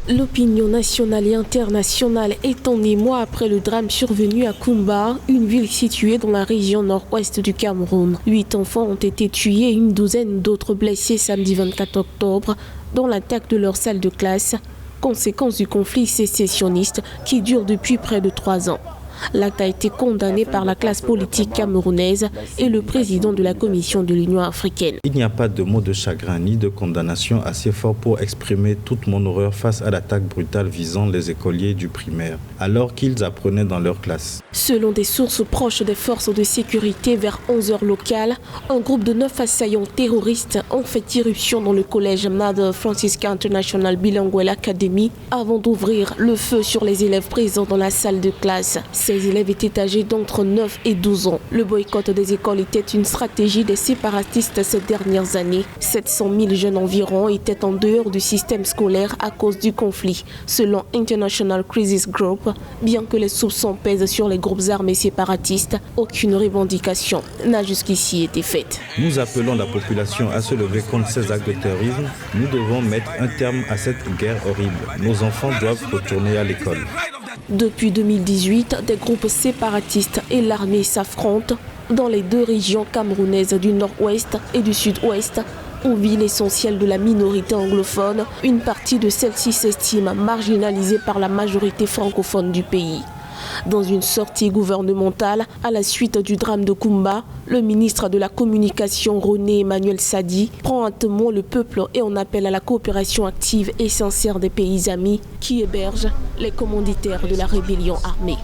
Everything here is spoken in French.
L'opinion nationale et internationale est en émoi après le drame survenu à Kumba, une ville située dans la région nord-ouest du Cameroun. 8 enfants ont été tués et une douzaine d'autres blessés samedi 24 octobre dans l'attaque de leur salle de classe, conséquence du conflit sécessionniste qui dure depuis près de 3 ans. L'acte a été condamné par la classe politique camerounaise et le président de la Commission de l'Union africaine. Il n'y a pas de mots de chagrin ni de condamnation assez fort pour exprimer toute mon horreur face à l'attaque brutale visant les écoliers du primaire, alors qu'ils apprenaient dans leur classe. Selon des sources proches des forces de sécurité, vers 11h locales, un groupe de 9 assaillants terroristes ont fait irruption dans le collège Mother Francisca International Bilingual Academy avant d'ouvrir le feu sur les élèves présents dans la salle de classe. Ces élèves étaient âgés d'entre 9 et 12 ans. Le boycott des écoles était une stratégie des séparatistes ces dernières années. 700 000 jeunes environ étaient en dehors du système scolaire à cause du conflit, selon International Crisis Group. Bien que les soupçons pèsent sur les groupes armés séparatistes, aucune revendication n'a jusqu'ici été faite. Nous appelons la population à se lever contre ces actes de terrorisme. Nous devons mettre un terme à cette guerre horrible. Nos enfants doivent retourner à l'école. Depuis 2018, des groupes séparatistes et l'armée s'affrontent dans les 2 régions camerounaises du nord-ouest et du sud-ouest, où vit l'essentiel de la minorité anglophone. Une partie de celle-ci s'estime marginalisée par la majorité francophone du pays. Dans une sortie gouvernementale à la suite du drame de Kumba, le ministre de la Communication René Emmanuel Sadi prend à témoin le peuple et en appelle à la coopération active et sincère des pays amis qui hébergent les commanditaires de la rébellion armée.